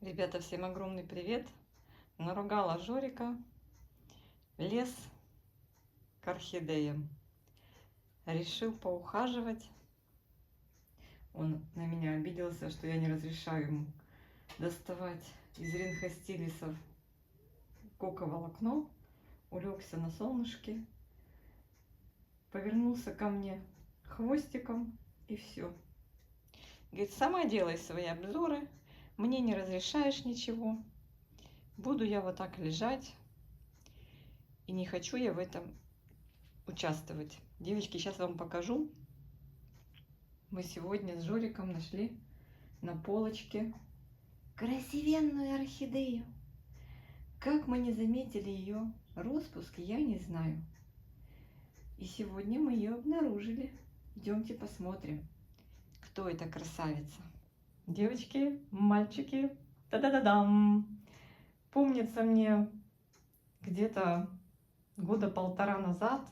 Ребята, всем огромный привет! Наругала Жорика, лез к орхидеям. Решил поухаживать. Он на меня обиделся, что я не разрешаю ему доставать из ринхостилисов коковолокно. Улегся на солнышке, повернулся ко мне хвостиком и все. Говорит, сама делай свои обзоры, мне не разрешаешь ничего. Буду я вот так лежать, и не хочу я в этом участвовать. Девочки, сейчас вам покажу. Мы сегодня с Жориком нашли на полочке красивенную орхидею. Как мы не заметили ее распуск, я не знаю. И сегодня мы ее обнаружили. Идемте посмотрим, кто эта красавица. Девочки, мальчики, та-да-да-дам! Помнится мне, где-то года полтора назад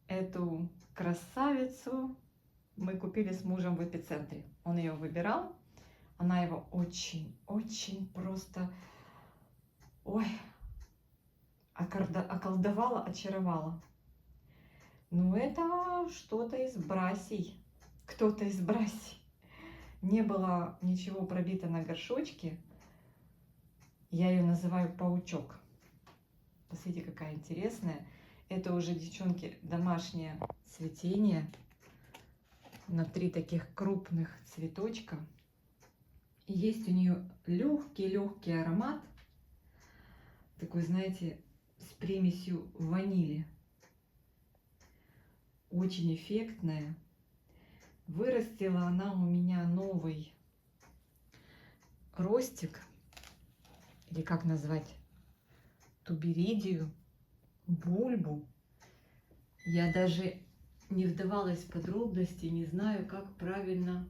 эту красавицу мы купили с мужем в эпицентре. Он ее выбирал, она его очень просто, ой, околдовала, очаровала. Ну это что-то из братьей, кто-то из братьей. Не было ничего пробито на горшочке. Я ее называю паучок. Посмотрите, какая интересная. Это уже, девчонки, домашнее цветение на 3 таких крупных цветочка. И есть у нее легкий аромат, такой, знаете, с примесью ванили. Очень эффектная. Вырастила она у меня новый ростик, или как назвать, туберидию, бульбу. Я даже не вдавалась в подробности, не знаю, как правильно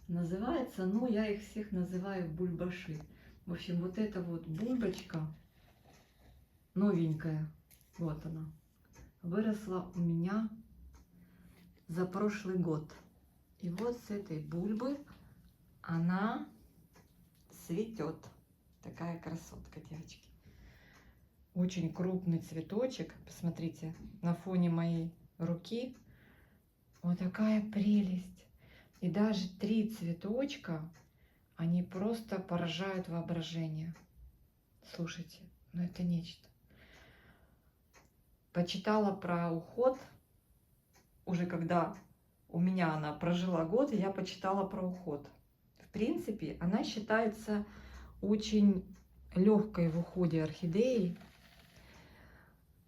называется, но я их всех называю бульбаши. В общем, вот эта вот бульбочка новенькая, вот она, выросла у меня за прошлый год. И вот с этой бульбы она цветет. Такая красотка, девочки. Очень крупный цветочек. Посмотрите, на фоне моей руки. Вот такая прелесть. И даже 3 цветочка, они просто поражают воображение. Слушайте, ну это нечто. Почитала про уход. Уже когда у меня она прожила год, я почитала про уход. В принципе, она считается очень легкой в уходе орхидеи.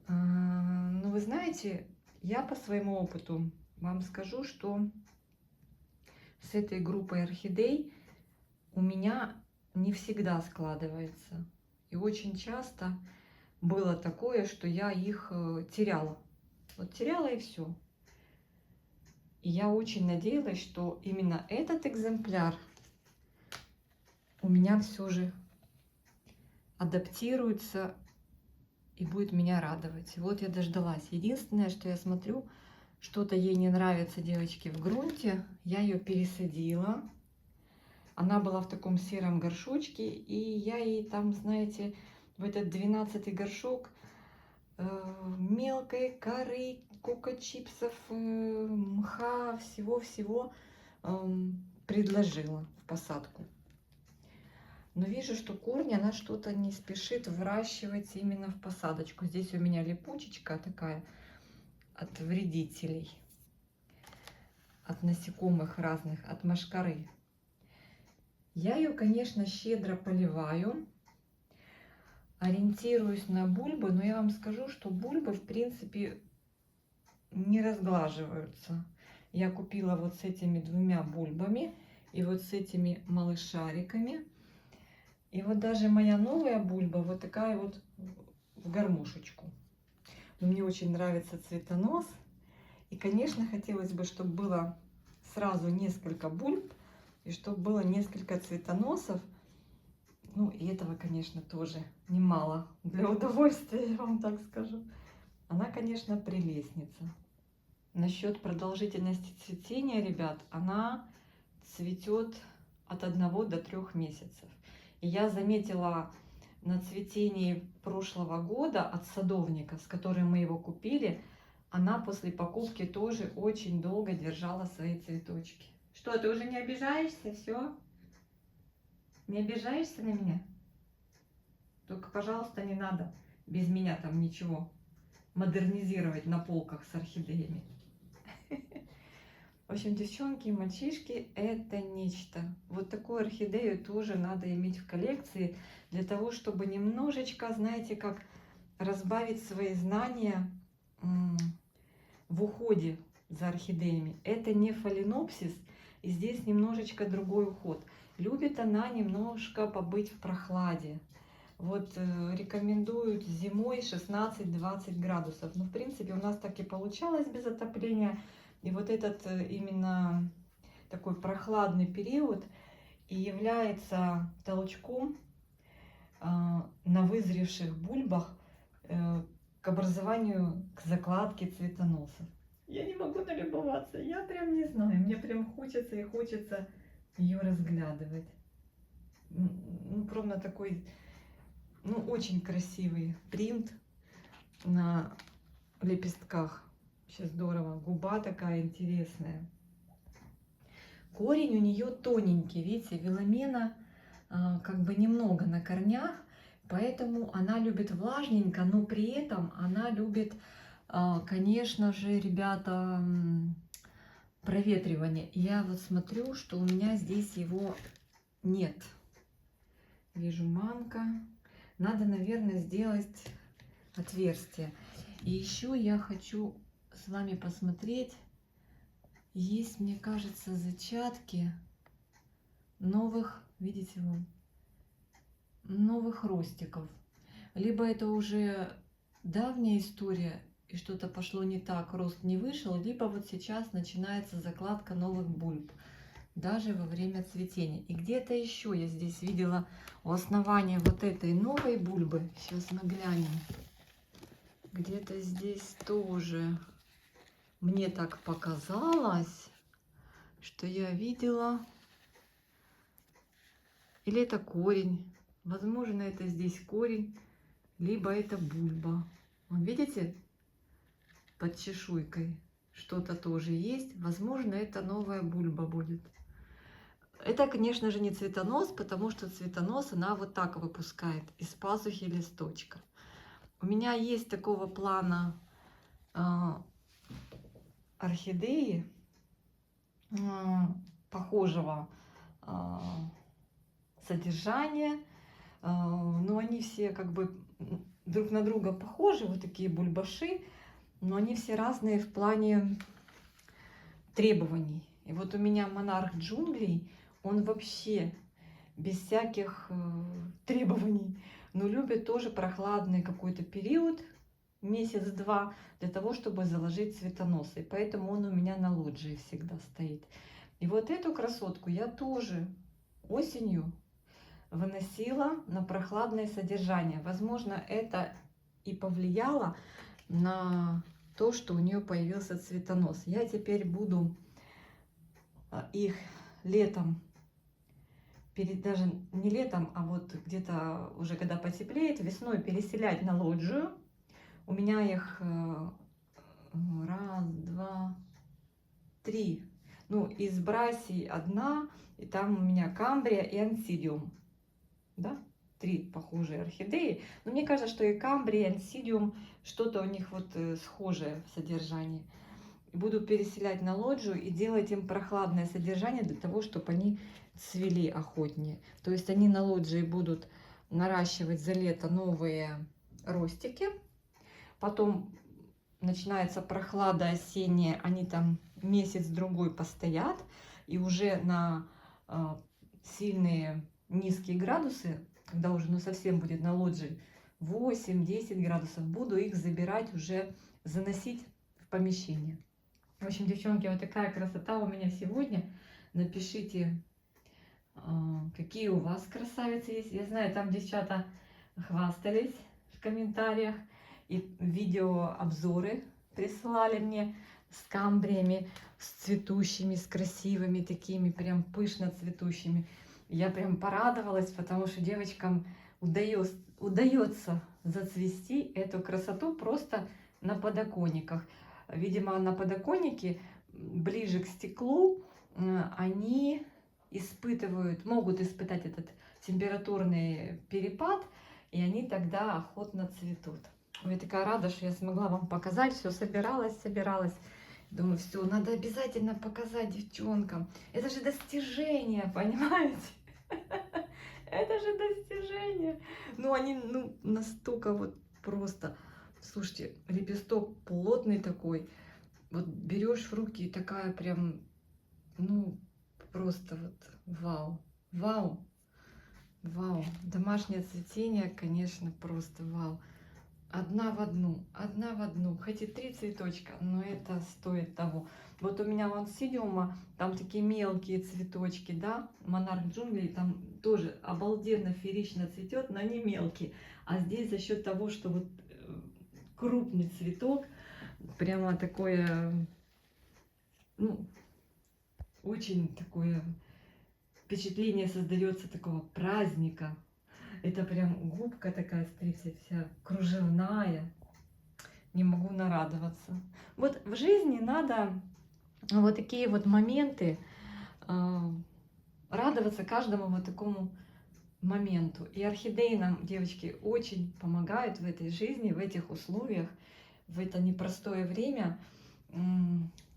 Но вы знаете, я по своему опыту вам скажу, что с этой группой орхидей у меня не всегда складывается. И очень часто было такое, что я их теряла. Вот теряла и все. И я очень надеялась, что именно этот экземпляр у меня все же адаптируется и будет меня радовать. Вот я дождалась. Единственное, что я смотрю, что-то ей не нравится, девочки, в грунте. Я ее пересадила. Она была в таком сером горшочке, и я ей там, знаете, в этот 12-й горшок мелкой коры, кока-чипсов, мха, всего-всего предложила в посадку. Но вижу, что корни она что-то не спешит выращивать именно в посадочку. Здесь у меня липучечка такая от вредителей, от насекомых разных, от мошкары. Я ее, конечно, щедро поливаю, ориентируюсь на бульбы, но я вам скажу, что бульбы, в принципе, не разглаживаются. Я купила вот с этими 2 бульбами и вот с этими малышариками. И вот даже моя новая бульба вот такая вот в гармошечку. Мне очень нравится цветонос. И, конечно, хотелось бы, чтобы было сразу несколько бульб, и чтобы было несколько цветоносов. Ну, и этого, конечно, тоже немало для удовольствия, я вам так скажу. Она, конечно, прелестница. Насчет продолжительности цветения, ребят, она цветет от 1 до 3 месяцев. И я заметила на цветении прошлого года от садовника, с которым мы его купили, она после покупки тоже очень долго держала свои цветочки. Что, ты уже не обижаешься? Все? Не обижаешься на меня? Только, пожалуйста, не надо без меня там ничего модернизировать на полках с орхидеями. В общем, девчонки и мальчишки, это нечто. Вот такую орхидею тоже надо иметь в коллекции для того, чтобы немножечко, знаете, как разбавить свои знания в уходе за орхидеями. Это не фаленопсис, и здесь немножечко другой уход. Любит она немножко побыть в прохладе. Вот рекомендуют зимой 16-20 градусов. Ну, в принципе, у нас так и получалось без отопления. И вот этот именно такой прохладный период и является толчком на вызревших бульбах к образованию, к закладке цветоносов. Я не могу налюбоваться, я прям не знаю, мне прям хочется и хочется ее разглядывать. Ну, прямо такой, ну, очень красивый принт на лепестках. Вообще здорово. Губа такая интересная. Корень у нее тоненький, видите, виломена как бы немного на корнях, поэтому она любит влажненько, но при этом она любит, конечно же, ребята, проветривание. Я вот смотрю, что у меня здесь его нет. Вижу манка. Надо, наверное, сделать отверстие. И еще я хочу с вами посмотреть, есть, мне кажется, зачатки новых, видите вы, новых ростиков. Либо это уже давняя история и что-то пошло не так, рост не вышел, либо вот сейчас начинается закладка новых бульб, даже во время цветения. И где-то еще я здесь видела у основания вот этой новой бульбы, сейчас мы глянем, где-то здесь тоже. Мне так показалось, что я видела, или это корень, возможно, это здесь корень, либо это бульба. Вон, видите, под чешуйкой что-то тоже есть, возможно, это новая бульба будет. Это, конечно же, не цветонос, потому что цветонос она вот так выпускает из пазухи листочка. У меня есть такого плана орхидеи похожего содержания, но они все как бы друг на друга похожи, вот такие бульбаши, но они все разные в плане требований. И вот у меня монарх джунглей, он вообще без всяких требований, но любит тоже прохладный какой-то период, месяц-два, для того, чтобы заложить цветоносы. Поэтому он у меня на лоджии всегда стоит. И вот эту красотку я тоже осенью выносила на прохладное содержание. Возможно, это и повлияло на то, что у нее появился цветонос. Я теперь буду их летом, даже не летом, а вот где-то уже когда потеплеет, весной переселять на лоджию. У меня их 1, 2, 3. Ну, из брасий 1, и там у меня камбрия и ансидиум. Да? 3 похожие орхидеи. Но мне кажется, что и камбрия, и ансидиум, что-то у них вот схожее в содержании. Буду переселять на лоджию и делать им прохладное содержание для того, чтобы они цвели охотнее. То есть они на лоджии будут наращивать за лето новые ростики. Потом начинается прохлада осенняя, они там месяц-другой постоят, и уже на сильные низкие градусы, когда уже ну, совсем будет на лоджии 8-10 градусов, буду их забирать, уже заносить в помещение. В общем, девчонки, вот такая красота у меня сегодня. Напишите, какие у вас красавицы есть. Я знаю, там девчата хвастались в комментариях. И видеообзоры присылали мне с камбриями, с цветущими, с красивыми такими, прям пышно цветущими. Я прям порадовалась, потому что девочкам удается зацвести эту красоту просто на подоконниках. Видимо, на подоконнике ближе к стеклу они могут испытать этот температурный перепад, и они тогда охотно цветут. Ой, я такая рада, что я смогла вам показать. Все собиралась. Думаю, все, надо обязательно показать девчонкам. Это же достижение, понимаете? Это же достижение. Ну, они, настолько вот просто. Слушайте, лепесток плотный такой. Вот берешь в руки, и такая прям, просто вот вау. Вау. Вау. Домашнее цветение, конечно, просто вау. Одна в одну. Хоть и 3 цветочка, но это стоит того. Вот у меня вон сидиума, там такие мелкие цветочки, да, монарх джунглей, там тоже обалденно феерично цветет, но они мелкие. А здесь за счет того, что вот крупный цветок, прямо такое, очень такое впечатление создается такого праздника. Это прям губка такая, смотрите, вся кружевная. Не могу нарадоваться. Вот в жизни надо вот такие вот моменты, радоваться каждому вот такому моменту. И орхидеи нам, девочки, очень помогают в этой жизни, в этих условиях, в это непростое время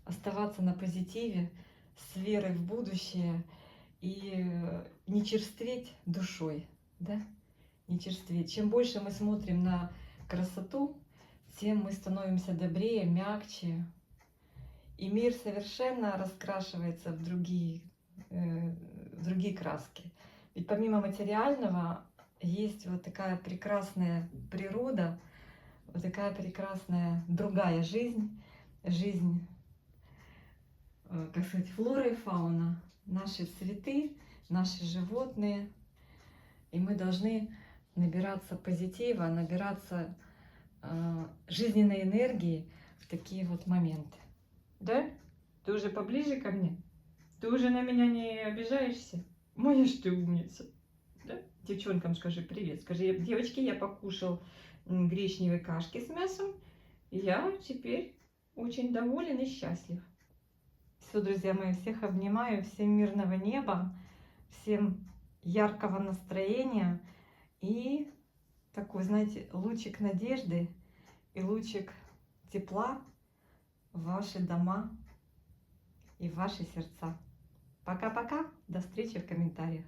оставаться на позитиве, с верой в будущее и не черстветь душой, да? Не черстветь. Чем больше мы смотрим на красоту, тем мы становимся добрее, мягче. И мир совершенно раскрашивается в другие краски. Ведь помимо материального есть вот такая прекрасная природа, вот такая прекрасная другая жизнь, как сказать, флора и фауна, наши цветы, наши животные. И мы должны набираться позитива, набираться жизненной энергии в такие вот моменты. Да? Ты уже поближе ко мне? Ты уже на меня не обижаешься? Моя ж ты умница. Да? Девчонкам скажи привет. Скажи, девочки, я покушал гречневой кашки с мясом. И я теперь очень доволен и счастлив. Все, друзья мои, всех обнимаю. Всем мирного неба. Всем яркого настроения. И такой, знаете, лучик надежды и лучик тепла в ваши дома и в ваши сердца. Пока-пока. До встречи в комментариях.